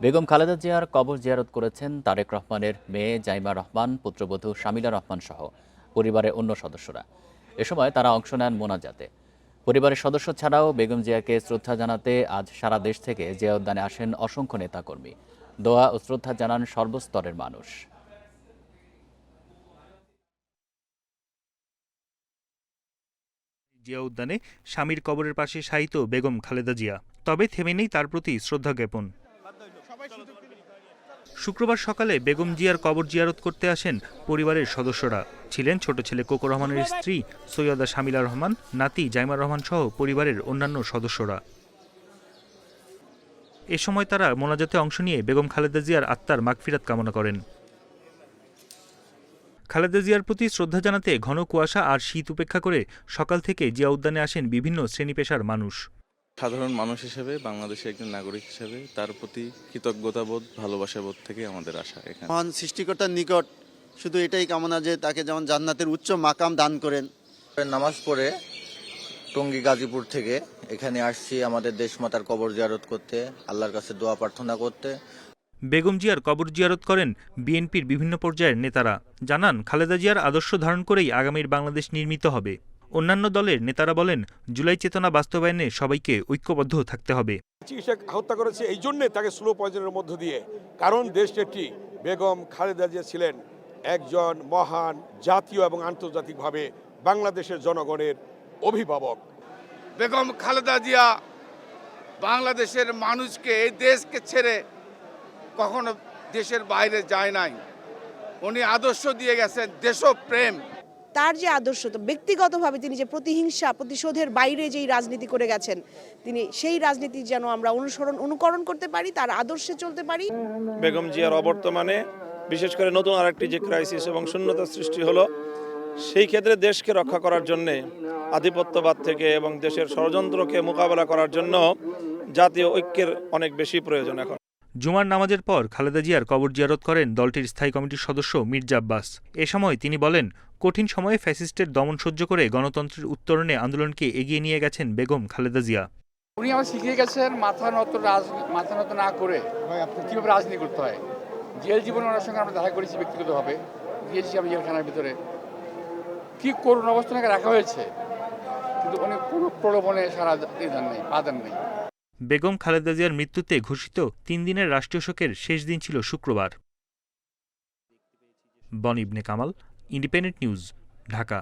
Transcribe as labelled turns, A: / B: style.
A: বেগম খালেদা জিয়ার কবর জিয়ারত করেছেন তারেক রহমানের মেয়ে জাইমা রহমান, পুত্রবধূ শামিলা রহমান সহ পরিবারের অন্য সদস্যরা। এ সময় তারা অংশ নেন মোনাজাতে। পরিবারের সদস্য ছাড়াও বেগম জিয়াকে শ্রদ্ধা জানাতে আজ সারা দেশ থেকে জিয়া উদ্যানে আসেন অসংখ্য নেতাকর্মী। দোয়া ও শ্রদ্ধা জানান সর্বস্তরের মানুষ।
B: জিয়া উদ্যানে স্বামীর কবরের পাশে শায়িত বেগম খালেদা জিয়া, তবে থেমে নেই তার প্রতি শ্রদ্ধা জ্ঞাপন। শুক্রবার সকালে বেগম জিয়ার কবর জিয়ারত করতে আসেন পরিবারের সদস্যরা। ছিলেন ছোট ছেলে কোকো রহমানের স্ত্রী সৈয়দা শামিলা রহমান, নাতি জাইমা রহমান সহ পরিবারের অন্যান্য সদস্যরা। এ সময় তারা মোনাজাতে অংশ নিয়ে বেগম খালেদা জিয়ার আত্মার মাগফিরাত কামনা করেন। খালেদা জিয়ার প্রতি শ্রদ্ধা জানাতে ঘন কুয়াশা আর শীত উপেক্ষা করে সকাল থেকে জিয়া উদ্যানে আসেন বিভিন্ন শ্রেণী পেশার মানুষ।
C: সাধারণ মানুষ হিসেবে, বাংলাদেশের একজন নাগরিক হিসেবে তার প্রতি কৃতজ্ঞতাবোধ, ভালোবাসাবোধ থেকে আমাদের আসা এখানে।
D: মহান সৃষ্টিকর্তার নিকট শুধু এটাই কামনা যে তাকে যেমন জান্নাতের উচ্চ মাকাম দান করেন।
E: নামাজ পড়ে টঙ্গী গাজীপুর থেকে এখানে আসছি আমাদের দেশমাতার কবর জিয়ারত করতে, আল্লাহর কাছে দোয়া প্রার্থনা করতে।
B: বেগম জিয়ার কবর জিয়ারত করেন বিএনপির বিভিন্ন পর্যায়ের নেতারা। জানান, খালেদা জিয়ার আদর্শ ধারণ করেই আগামীর বাংলাদেশ নির্মিত হবে। অন্যান্য দলের নেতারা বলেন, জুলাই চেতনা বাস্তবায়নে সবাইকে ঐক্যবদ্ধ থাকতে হবে।
F: চিকিৎসক হত্যা করেছে এই জন্যে তাকে স্লো পয়জনের মধ্য দিয়ে, কারণ দেশ নেত্রী বেগম খালেদা জিয়া ছিলেন একজন মহান জাতীয় এবং আন্তর্জাতিকভাবে বাংলাদেশের জনগণের অভিভাবক।
G: বেগম খালেদা জিয়া বাংলাদেশের মানুষকে, এই দেশকে ছেড়ে কখনো দেশের বাইরে যায় নাই। উনি আদর্শ দিয়ে গেছেন দেশপ্রেম।
H: তার যে আদর্শ, তো ব্যক্তিগতভাবে তিনি যে প্রতিহিংসা প্রতিশোধের বাইরে যেই রাজনীতি করে গেছেন, তিনি সেই রাজনীতি যেন আমরা অনুকরণ করতে পারি, তার আদর্শে চলতে পারি।
I: বেগম জিয়ার অবর্তমানে বিশেষ করে নতুন আরেকটি যে ক্রাইসিস এবং শূন্যতা সৃষ্টি হলো, সেই ক্ষেত্রে দেশকে রক্ষা করার জন্য, আধিপত্যবাদ থেকে এবং দেশের ষড়যন্ত্রকে মোকাবেলা করার জন্য জাতীয় ঐক্যের অনেক বেশি প্রয়োজন। এখন
B: জুমার নামাজের পর খালেদা জিয়ার কবর জিয়ারত করেন দলটির স্থায়ী কমিটির সদস্য মির্জা আব্বাস। এ সময় তিনি বলেন, কঠিন সময়ে ফ্যাসিস্টের দমন সহ্য করে গণতন্ত্রের উত্তরণে আন্দোলনকে এগিয়ে নিয়ে গেছেন বেগম খালেদা জিয়া।
J: উনি আমার শিখিয়ে গেছেন মাথা নত না করে কীভাবে রাজনীতি করতে হয়। জেল জীবনে ওনার সঙ্গে আমরা দেখা করেছি ব্যক্তিগতভাবে, গিয়েছি আমি জেলখানার ভিতরে, কি করুণ অবস্থাকে রাখা হয়েছে, কিন্তু অনেক কোনো প্রলোভনে সারা দেন নেই, পা দেন নেই।
B: বেগম খালেদা জিয়ার মৃত্যুতে ঘোষিত 3 দিনের রাষ্ট্রীয় শোকের শেষ দিন ছিল শুক্রবার। বনি ইবনে কামাল, ইন্ডিপেন্ডেন্ট নিউজ, ঢাকা।